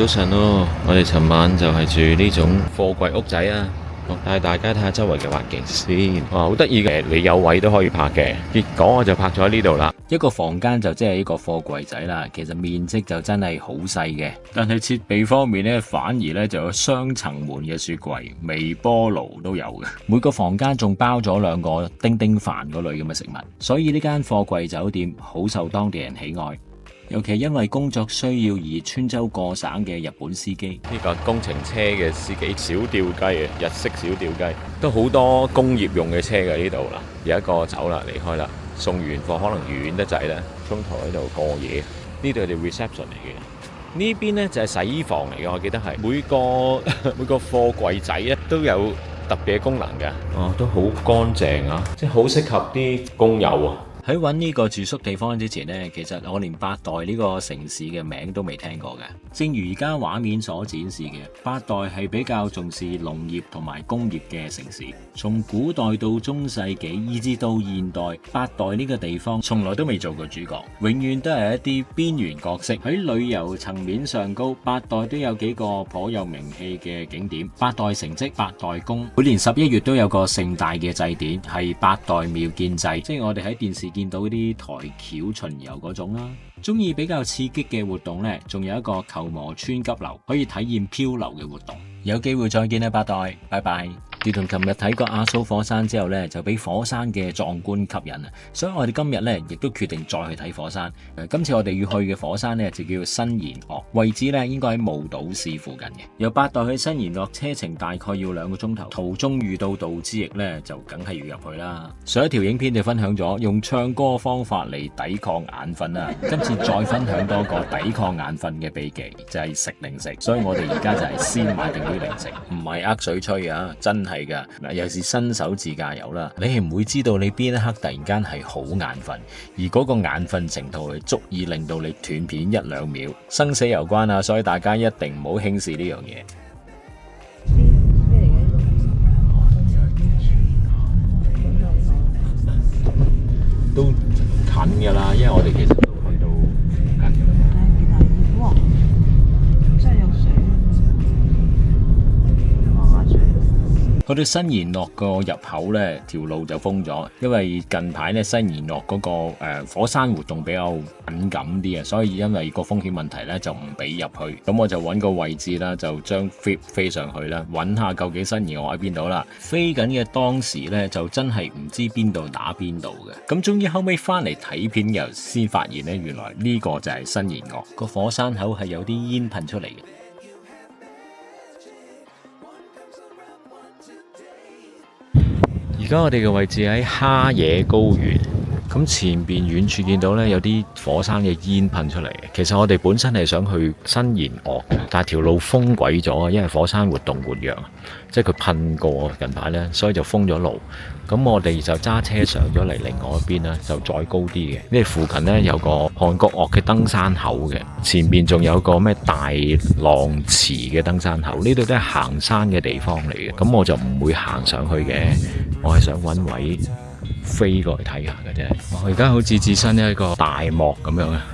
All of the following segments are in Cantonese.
早晨咯，我哋尋晚就係住呢種貨櫃屋仔啊，帶大家睇下周圍嘅環境先。哇，好得意嘅，你有位都可以泊嘅。結果我就泊咗喺呢度啦。一個房間就即係一個貨櫃仔啦，其實面積就真係好細嘅，但係設備方面呢，反而呢就有雙層門嘅雪櫃、微波爐都有嘅。每個房間仲包咗2個叮叮飯嗰類咁嘅食物，所以呢間貨櫃酒店好受當地人喜愛。尤其因為工作需要而穿州過省嘅日本司機，呢個工程車嘅司機小吊雞啊，日式小吊雞，都好多工業用嘅車嘅呢度啦。有一個走啦，離開啦，送完貨可能遠得滯啦，中途喺度過夜。呢度係 reception 嚟嘅，呢邊呢就係洗衣房嚟嘅，我記得係每個貨櫃仔咧都有特別嘅功能嘅。哦，都好乾淨啊，即係好適合啲工友啊。喺揾呢個住宿地方之前呢，其實我連八代呢個城市嘅名都未聽過嘅。正如而家畫面所展示嘅，八代係比較重視農業同埋工業嘅城市。從古代到中世紀，以至到現代，八代呢個地方從來都未做過主角，永遠都係一啲邊緣角色。喺旅遊層面上高，八代都有幾個頗有名氣嘅景點。八代城跡、八代宮，每年11月都有個盛大嘅祭典，係八代廟建祭，即係我哋喺電視見到啲台橋巡遊嗰種啦。中意比較刺激嘅活動呢，仲有一個球磨村急流，可以體驗漂流嘅活動。有機會再見啦，八代，拜拜。自從琴日睇過阿蘇火山之後呢，就俾火山嘅壯觀吸引啊，所以我哋今日呢，亦都決定再去睇火山。今次我哋要去嘅火山呢，就叫新賢岳，位置呢應該喺霧島市附近嘅。由八代去新賢岳車程大概要2個鐘頭，途中遇到道之役呢，就梗係要入去啦。上一條影片就分享咗用唱歌方法嚟抵抗眼瞓啦，今次再分享多個抵抗眼瞓嘅秘技，就係食零食。所以我哋而家就係先買定啲零食，唔係呃水吹啊，真係噶。嗱，又是新手自駕遊啦，你係唔會知道你邊一刻突然間係好眼瞓，而嗰個眼瞓程度係足以令到你斷片1-2秒，生死攸關啊！所以大家一定唔好輕視呢樣嘢。都近噶啦，因為我哋其實都去到附近噶啦。哇！真係有水。去到新賢岳個入口呢，條路就封咗，因為近排呢，新賢岳嗰個火山活動比較敏感啲啊，所以因為個風險問題呢，就唔俾入去。咁我就揾個位置啦，就將 flip 飛上去啦，揾下究竟新賢岳喺邊度啦。飛緊嘅當時呢，就真係唔知邊度打邊度嘅。咁終於後尾翻嚟睇片又先發現呢，原來呢個就係新賢岳個火山口係有啲煙噴出嚟嘅。而家我哋嘅位置喺哈野高原，咁前邊遠處見到呢，有啲火山嘅煙噴出嚟。其實我哋本身係想去新賢岳嘅，但係條路封鬼咗啊，因為火山活動活躍，即係佢噴過近排呢，所以就封咗路。咁我哋就揸車上咗嚟另外一邊啦，就再高啲嘅。因為附近呢，有個韓國岳嘅登山口嘅，前面仲有個咩大浪池嘅登山口，呢度都係行山嘅地方嚟嘅。咁我就唔會行上去嘅，我係想揾位飛過去睇下嘅啫。我而家好似置身一個大漠咁樣啊！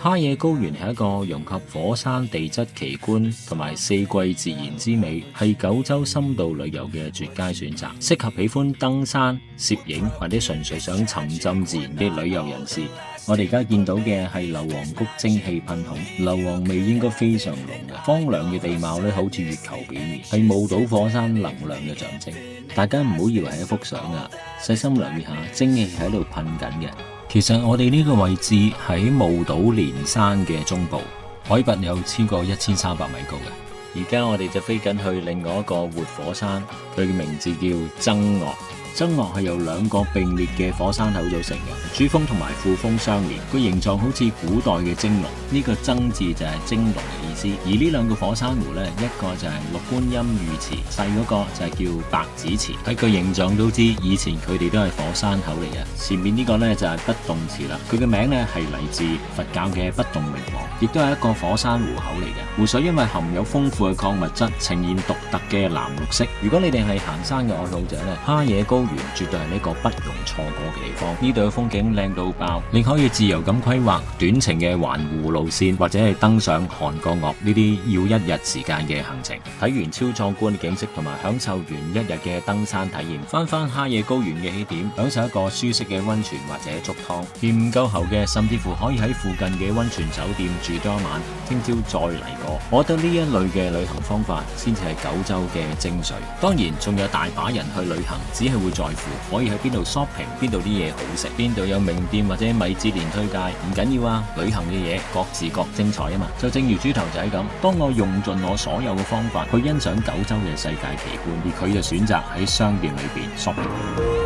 哈野高原係一個融合火山地質奇觀同埋四季自然之美，係九州深度旅遊嘅絕佳選擇，適合喜歡登山、攝影或者純粹想沉浸自然嘅旅遊人士。我哋而家見到嘅係硫磺谷蒸汽噴孔，硫磺味應該非常濃嘅。荒涼嘅地貌咧，好似月球表面，係霧島火山能量嘅象徵。大家唔好以為係一幅相啊，細心留意下，蒸汽喺度噴緊嘅。其實我哋呢個位置喺霧島連山嘅中部，海拔有超過1300米高嘅。而家我哋就飛緊去另外一個活火山，佢嘅名字叫曾岳。曾岳係由2個並列嘅火山口組成嘅，主峰同埋副峰相連，個形狀好似古代嘅蒸籠。呢個曾字就係蒸籠嘅意思。而呢2個火山湖呢，一個就係六觀音浴池，細嗰個就係叫白子池。睇個形狀都知，以前佢哋都係火山口嚟嘅。前面呢個呢，就係不動池啦，佢嘅名呢係嚟自佛教嘅不動明王，亦都係一個火山湖口嚟嘅。湖水因為含有豐富嘅礦物質，呈現獨特嘅藍綠色。如果你哋係行山嘅愛好者呢，哈野高原絕對係呢個不容錯過嘅地方。呢度嘅風景靚到爆，你可以自由咁規劃短程嘅環湖路線，或者係登上韓國岳呢啲要一日時間嘅行程。睇完超壯觀嘅景色同埋享受完一日嘅登山體驗，翻哈野高原嘅起點，享受一個舒適嘅溫泉或者粥湯。嫌唔夠喉嘅，甚至乎可以喺附近嘅溫泉酒店住多一晚，聽朝再嚟過。我覺得呢一類嘅旅行方法先至係九州嘅精髓。當然仲有大把人去旅行，只係會在乎可以喺邊度 shopping， 邊度啲嘢好食，邊度有名店或者米芝蓮推介，唔緊要啊！旅行嘅嘢各自各精彩啊嘛。就正如豬頭仔咁，當我用盡我所有嘅方法去欣賞九州嘅世界奇觀，而佢就選擇喺商店裏邊 shopping。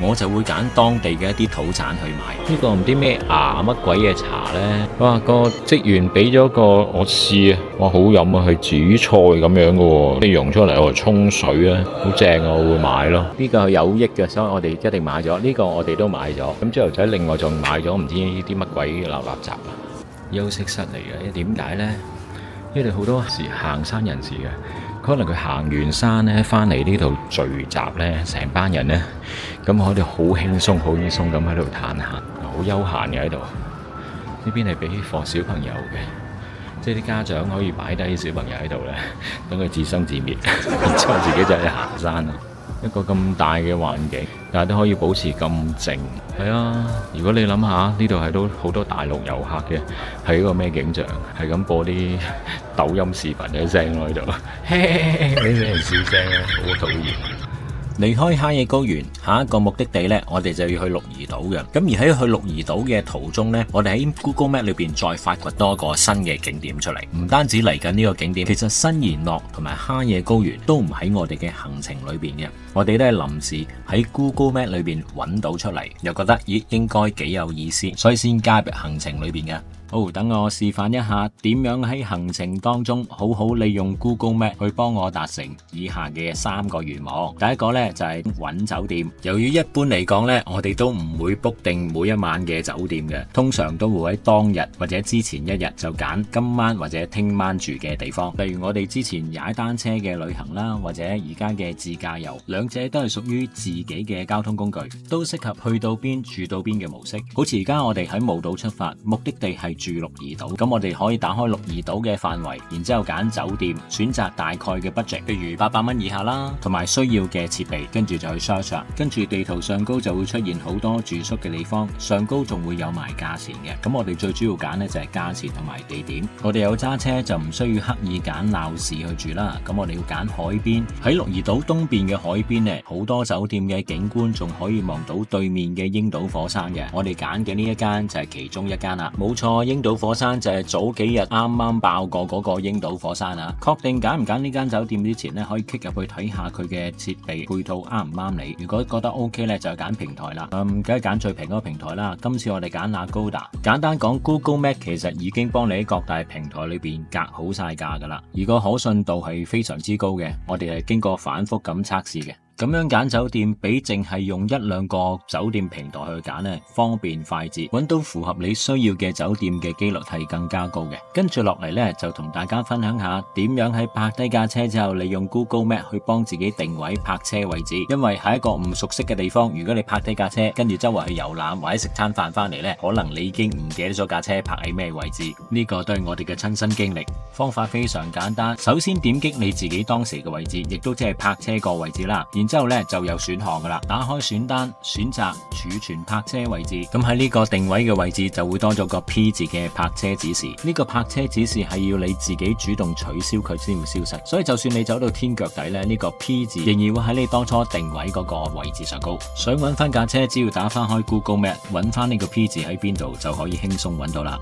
我就會揀當地嘅一啲土產去買。呢個唔知咩芽乜鬼嘅茶呢？哇！個職員俾咗個我試啊，哇好飲啊，係煮菜咁樣嘅喎，你溶出嚟我沖水啊，好正啊，我會買咯。呢個係有益嘅，所以我哋一定買咗。呢個我哋都買咗。咁之後仔另外仲買咗唔知呢啲乜鬼垃圾啊，休息室嚟嘅。點解呢？因為好多時行山人士嘅。可能佢行完山咧，翻嚟呢度聚集咧，成班人咧，咁我哋好輕鬆咁喺度嘆下，好悠閒嘅喺度。呢邊係俾放小朋友嘅，即係啲家長可以擺低小朋友喺度咧，等佢自生自滅，然之後自己就去行山啦。一個咁大嘅環境，但係都可以保持咁靜。係啊，如果你諗下呢度係都好多大陸遊客嘅，係一個咩景象？係咁播啲抖音視頻嘅聲喺度，你俾人笑聲啊，好討厭。離開哈野高原，下一個目的地呢，我哋就要去鹿兒島嘅。咁而喺去鹿兒島嘅途中呢，我哋喺 Google Map 裏邊再發掘多一個新嘅景點出嚟。唔單止嚟緊呢個景點，其實新賢樂同埋哈野高原都唔喺我哋嘅行程裏邊嘅。我哋都係臨時喺 Google Map 裏邊揾到出嚟，又覺得咦應該幾有意思，所以先加入行程裏邊嘅。好，等我示範一下點樣喺行程當中好好利用 Google Map 去幫我達成以下嘅3個願望。第一個呢，就係揾酒店。由於一般嚟講呢，我哋都唔會 book 定每一晚嘅酒店嘅，通常都會喺當日或者之前一日就揀今晚或者聽晚住嘅地方。例如我哋之前踩單車嘅旅行啦，或者而家嘅自駕遊，兩者都係屬於自己嘅交通工具，都適合去到邊住到邊嘅模式。好似而家我哋喺霧島出發，目的地係住鹿兒島，咁我哋可以打開鹿兒島嘅範圍，然之後揀酒店，選擇大概嘅 budget， 譬如800蚊以下啦，同埋需要嘅設備，跟住就去 search， 跟住地圖上高就會出現好多住宿嘅地方，上高仲會有埋價錢嘅。咁我哋最主要揀呢就係價錢同埋地點。我哋有揸車就唔需要刻意揀鬧市去住啦，咁我哋要揀海邊。喺鹿兒島東邊嘅海邊呢，好多酒店嘅景觀仲可以望到對面嘅鷹島火山嘅。我哋揀嘅呢一間就係其中一間啦。冇錯，鷹島火山就係早幾日啱啱爆過嗰個鷹島火山啊！確定揀唔揀呢間酒店之前呢，可以 click 入去睇下佢嘅設備配套啱唔啱你。如果覺得 OK 呢，就揀平台啦。梗係揀最平嗰個平台啦。今次我哋揀Agoda。簡單講 ，Google Map 其實已經幫你喺各大平台裏邊隔好晒價噶啦，而個可信度係非常之高嘅。我哋係經過反覆咁測試嘅。咁樣揀酒店比淨係用1-2個酒店平台去揀呢，方便快捷，揾到符合你需要嘅酒店嘅機率係更加高嘅。跟住落嚟呢，就同大家分享下點樣喺泊低架車之後，利用 Google Map 去幫自己定位泊車位置。因為喺一個唔熟悉嘅地方，如果你泊低架車，跟住周圍去遊覽或者食餐飯翻嚟呢，可能你已經唔記得咗架車泊喺咩位置。呢個都係我哋嘅親身經歷。方法非常簡單，首先點擊你自己當時嘅位置，亦都即係泊車個位置啦。之後咧就有選項噶啦，打開選單，選擇儲存泊車位置。咁喺呢個定位嘅位置就會多咗個 P 字嘅泊車指示。呢個泊車指示係要你自己主動取消佢先會消失。所以就算你走到天腳底咧，呢個 P 字仍然會喺你當初定位嗰個位置上高。想揾翻架車，只要打翻開 Google Map， 揾翻呢個 P 字喺邊度就可以輕鬆揾到啦。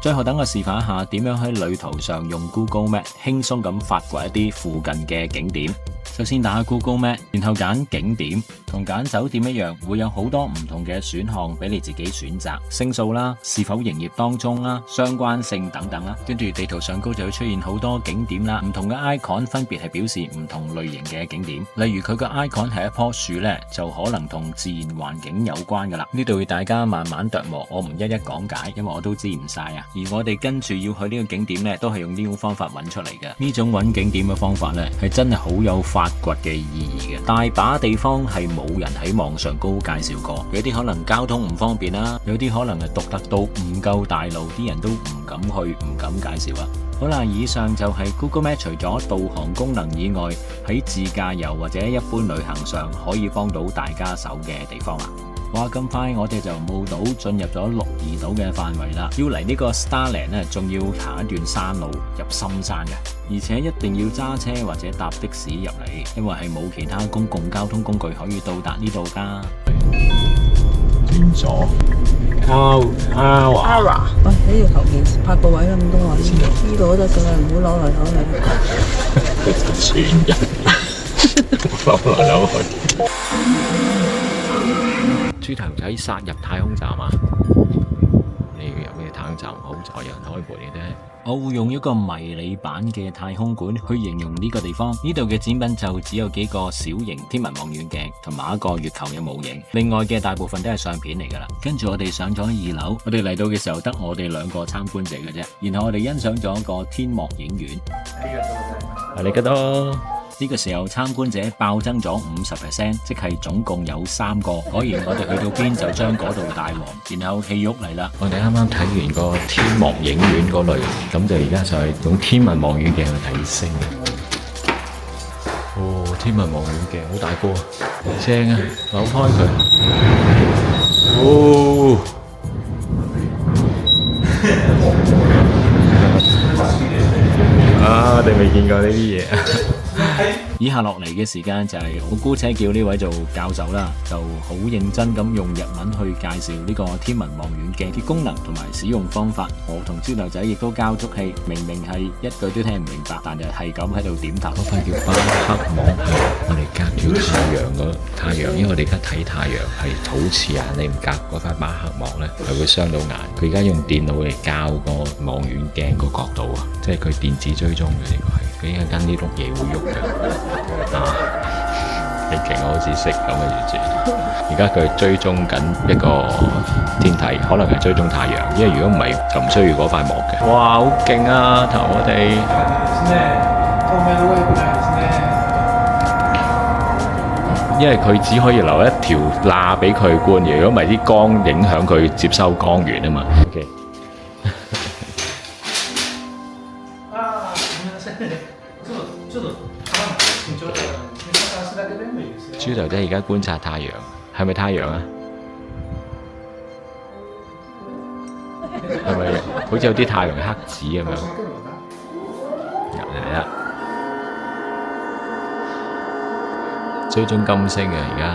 最後等我示範一下點樣喺旅途上用 Google Map 輕鬆咁發掘一啲附近嘅景點。首先打開 Google Map， 然後揀景點，同揀酒店一樣，會有好多唔同嘅選項俾你自己選擇，星數啦，是否營業當中啦，相關性等等啦。跟住地圖上高就會出現好多景點啦，唔同嘅 icon 分別係表示唔同類型嘅景點。例如佢個 icon 係一棵樹呢，就可能同自然環境有關噶啦。呢度大家慢慢琢磨，我唔一一講解，因為我都知唔晒啊。而我哋跟住要去呢個景點呢，都係用呢種方法揾出嚟嘅。呢種揾景點嘅方法呢，係真係好有發掘嘅意義嘅。大把地方係冇人喺網上高介紹過，有啲可能交通唔方便啦，有啲可能係獨特到唔夠大路，啲人都唔敢去，唔敢介紹啊。好啦，以上就係 Google Map 除咗導航功能以外，喺自駕遊或者一般旅行上可以幫到大家手嘅地方啦。話咁快我哋就冇島進入咗鹿兒島嘅範圍啦，要嚟呢個 Starland 呢，仲要行一段山路入深山嘅，而且一定要揸車或者搭的士入嚟，因為係冇其他公共交通工具可以到達呢度噶。轉左，Ara，喂，喺條頭前拍個位咁多啊，呢度都得噶啦，唔好扭嚟扭去。全人扭嚟扭去。豬頭仔殺入太空站啊！你要入咩太空站？好在有人開門嘅啫。我會用一個迷你版嘅太空館去形容呢個地方。呢度嘅展品就只有幾個小型天文望遠鏡同埋一個月球嘅模型，另外嘅大部分都係相片嚟噶啦。跟住我哋上咗2樓，我哋嚟到嘅時候得我哋2個參觀者嘅啫。然後我哋欣賞咗一個天幕影院。啊，你覺得？呢個時候參觀者暴增咗50%，即係總共有3個。果然我哋去到邊就將嗰度大旺，然後戲肉嚟啦。我哋啱啱睇完個天幕影院嗰類，咁就而家就係用天文望遠鏡去睇星。哦，天文望遠鏡好大個，正啊！扭開佢。哦。啊！我哋未見過呢啲嘢。以下落嚟嘅時間就係我姑且叫呢位做教授啦，就好認真咁用日文去介紹呢個天文望遠鏡嘅功能同埋使用方法。我同豬頭仔亦都交足氣，明明係一句都聽唔明白，但係咁喺度點頭。嗰塊叫巴克網，我哋隔住太陽，因為我哋而家睇太陽係好似啊，你唔隔嗰塊巴克網呢，係會傷到眼。佢而家用電腦嚟校個望遠鏡個角度啊，即係佢電子追蹤嘅呢個係。佢應該跟呢碌嘢會喐嘅，你勁我好似識咁嘅完全。而家佢追蹤緊一個天體，可能係追蹤太陽，因為如果唔係就唔需要嗰塊膜嘅。哇，好勁啊！頭我哋，因為佢只可以留一條罅俾佢觀嘅，如果唔係啲光影響佢接收光源啊嘛。OK。豬頭仔而家觀察太陽，係咪太陽啊？係咪好似有啲太陽黑子咁樣？入嚟啦！追蹤金星啊！而家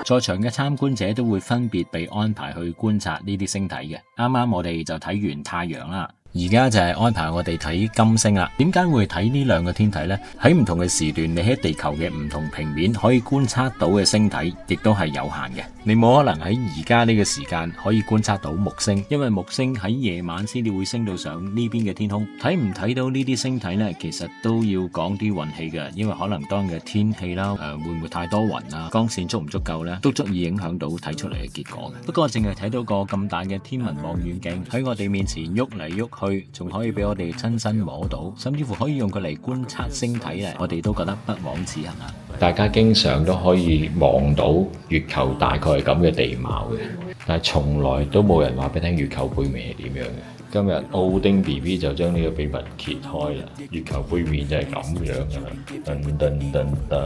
在場嘅參觀者都會分別被安排去觀察呢啲星體嘅。啱啱我哋就睇完太陽啦。而家就係安排我哋睇金星啦。點解會睇呢2個天體呢？喺唔同嘅時段，你喺地球嘅唔同平面可以觀察到嘅星體，亦都係有限嘅。你冇可能喺而家呢個時間可以觀察到木星，因為木星喺夜晚先至會升到上呢邊嘅天空。睇唔睇到呢啲星體呢？其實都要講啲運氣嘅，因為可能當日天氣啦，會唔會太多雲啊，光線足唔足夠呢，都足以影響到睇出嚟嘅結果嘅。不過淨係睇到個咁大嘅天文望遠鏡喺我哋面前喐嚟喐去，仲可以俾我哋親身摸到，甚至乎可以用佢嚟觀察星體咧，我哋都覺得不枉此行啊！大家經常都可以望到月球大概係咁嘅地貌嘅，但係從來都冇人話俾你聽月球背面係點樣嘅。今日奧丁 BB 就將呢個秘密揭開啦，月球背面就係咁樣噶啦，噔噔噔噔，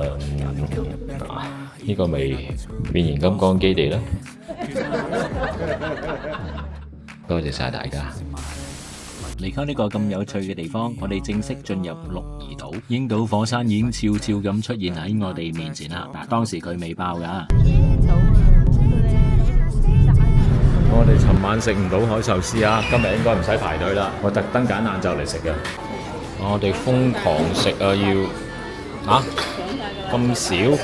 呢個咪變形金剛基地啦！多謝晒大家。離開呢個咁有趣嘅地方，我哋正式進入鹿兒島。鷹島火山已經悄悄咁出現喺我哋面前啦。嗱，當時佢未爆㗎。我哋尋晚食唔到海壽司啊，今日應該唔使排隊啦。我特登揀晏晝嚟食嘅。我哋瘋狂食啊，要咁少，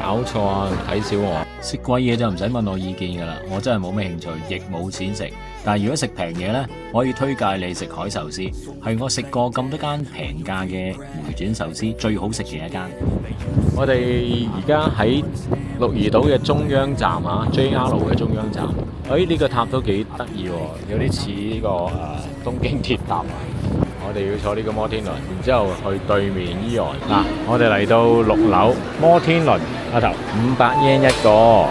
搞搞錯啊！睇小我。食貴嘢就唔使問我意見㗎啦，我真係冇咩興趣，亦冇錢食。但係如果食平嘢呢，我可以推介你食海壽司，係我食過咁多間平價嘅回轉壽司最好食嘅一間。我哋而家喺鹿兒島嘅中央站啊 ，JR 嘅中央站。呢個塔都幾得意喎，有啲似呢個東京鐵塔啊！我哋要坐呢個摩天輪，然之後去對面伊岸。嗱，我哋嚟到6樓摩天輪嗰頭，500 yen 一個。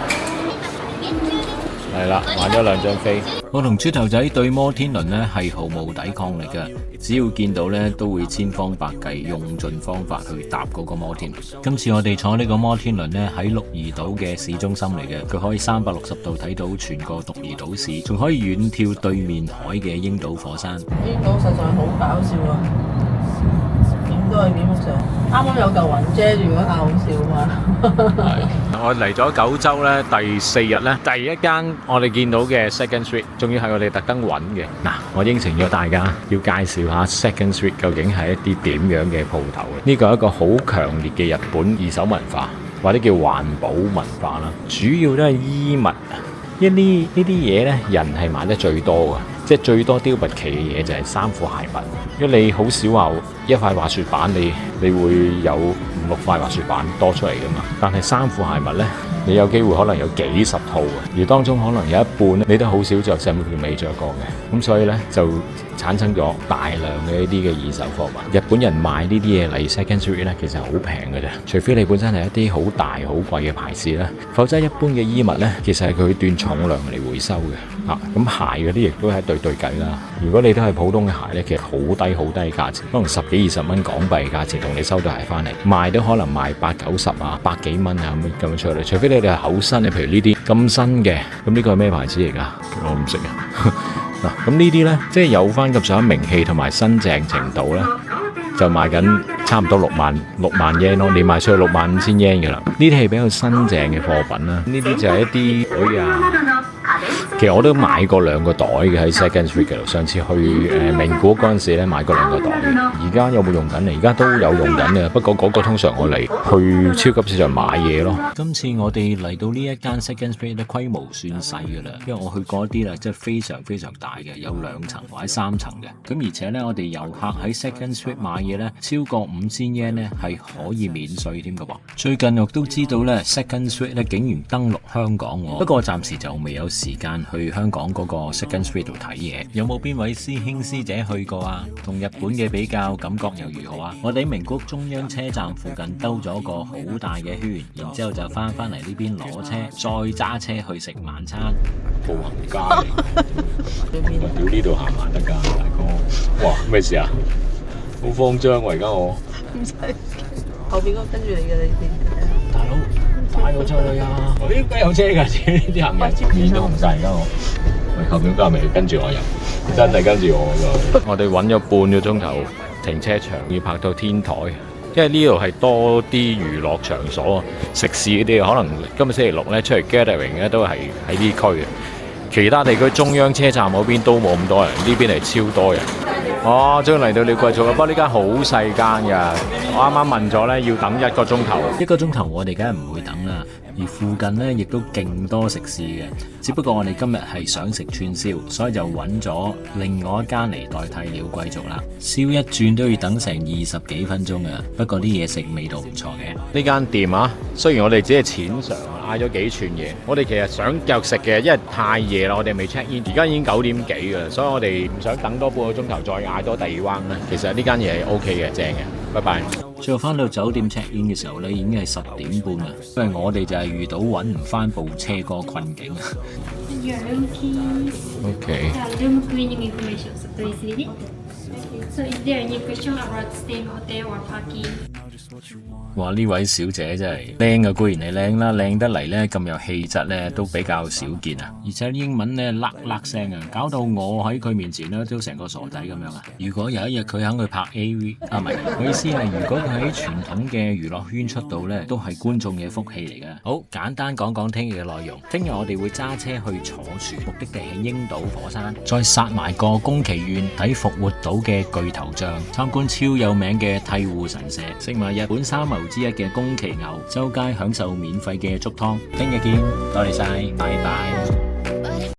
係啦，買咗2張飛。我同豬頭仔對摩天輪呢係毫無抵抗力嘅，只要見到呢都會千方百計用盡方法去搭嗰個摩天輪。今次我哋坐呢個摩天輪呢喺鹿兒島嘅市中心嚟嘅，佢可以360度睇到全個鹿兒島市，仲可以遠眺對面海嘅櫻島火山。櫻島實在好搞笑啊！點都係點上，啱啱有嚿雲遮住嗰下好笑嘛。我嚟咗九州咧，第4日咧，第一間我哋見到嘅 Second Street， 仲要係我哋特登揾嘅。嗱，我應承咗大家要介紹下 Second Street 究竟係一啲點樣嘅鋪頭嘅。呢個係一個好強烈嘅日本二手文化，或者叫環保文化啦。主要都係衣物，因為呢啲嘢咧，人係買得最多嘅。即係最多丟不起嘅嘢就係衫褲鞋襪，因為你好少話一塊滑雪板你會有5-6塊滑雪板多出嚟噶嘛，但係衫褲鞋襪呢，你有機會可能有幾十套嘅，而當中可能有一半你都好少着，甚至乎未着過嘅，咁所以呢，就產生咗大量嘅呢啲嘅二手貨物。日本人買呢啲嘢嚟 Second Street 呢，其實好平嘅啫，除非你本身係一啲好大好貴嘅牌子啦，否則一般嘅衣物呢，其實係佢斷重量嚟回收嘅。咁鞋嗰啲亦都係對計啦。如果你都係普通嘅鞋呢，其實好低嘅價錢，可能10幾20蚊港幣嘅價錢同你收到鞋翻嚟賣都可能賣80-90啊，百幾蚊啊咁樣出嚟。除非你哋係厚身嘅，譬如呢啲咁新嘅，咁呢個係咩牌子嚟㗎？我唔識啊。嗱，咁呢啲呢，即係有翻咁上下名氣同埋新淨程度呢，就賣緊差唔多6萬 yen 咯，你賣出去65000 yen 㗎啦。呢啲係比較新淨嘅貨品啦。呢啲就係一啲其實我都買過2個袋嘅喺 Second Street 嘅度，上次去名古屋嗰陣時咧買過2個袋嘅。而家有冇用緊？而家都有用緊嘅，不過嗰個通常我嚟去超級市場買嘢咯。今次我哋嚟到呢一間 Second Street 咧，規模算細㗎啦，因為我去過一啲啦，即係非常非常大嘅，有2層或者3層嘅。咁而且咧，我哋遊客喺 Second Street 買嘢咧，超過5000 yen 咧係可以免稅添㗎喎。最近我都知道咧 Second Street 咧竟然登陸香港喎，不過暫時就未有時間去香港嗰個 Second Street 度睇嘢。有冇邊位師兄師姐去過啊？同日本嘅比較感覺又如何啊？我哋喺名古屋中央車站附近兜咗個好大嘅圈，然之後就翻嚟呢邊攞車，再揸車去食晚餐。步行街嚟，屌呢度行得㗎，大哥。哇，咩事啊？好慌張喎！而家我唔使，後邊嗰個跟住你嘅你哋。大佬帶我出去啊！我應該有車㗎，呢啲行人面都紅晒。而家我後邊嗰個係咪跟住我入？真係跟住我㗎。我哋揾咗半個鐘頭停車場，要泊到天台，因為呢度係多啲娛樂場所、食肆嗰啲，可能今日星期六咧出嚟 gathering 咧都係喺呢區嘅。其他地區中央車站嗰邊都冇咁多人，呢邊係超多人。哦，終於嚟到鳥貴族啦！不過呢間好細間㗎，我啱啱問咗咧，要等1個鐘頭。1個鐘頭我哋梗係唔會等啦，而附近呢亦都勁多食肆嘅。只不過我哋今日係想食串燒，所以就揾咗另外一間嚟代替鳥貴族啦。燒一轉都要等成20幾分鐘啊！不過啲嘢食味道唔錯嘅。呢間店啊，雖然我哋只係淺嘗嗌咗幾串嘢，我哋其實想繼續食嘅，因為太夜啦，我哋未 check in，而家已經9點幾㗎啦，所以我哋唔想等多半個鐘頭再嗌多第2 round 咧。其實呢間嘢係 OK 嘅，正嘅。拜拜。最後翻到酒店 check in 嘅時候咧，已經係10點半啦，因為我哋就係遇到揾唔翻部車個困境。Your room keys. OK。 Room cleaning information. So please read it. So is there any question about staying hotel or parking? 哇！呢位小姐真係靚啊，固然係靚啦，靚得嚟呢，咁有氣質呢，都比較少見啊！而且英文呢，甩甩聲啊，搞到我喺佢面前呢，都成個傻仔咁樣啊！如果有一日佢肯去拍 AV， 唔係，我意思係如果佢喺傳統嘅娛樂圈出道呢，都係觀眾嘅福氣嚟嘅。好，簡單講講聽日嘅內容。聽日我哋會揸車去坐船，目的地係櫻島火山，再殺埋個宮崎縣睇復活島嘅巨頭像，參觀超有名嘅鵜戶神社，食埋日本三牛之一嘅宮崎牛，周街享受免費嘅粥湯。聽日見，多謝晒，拜拜。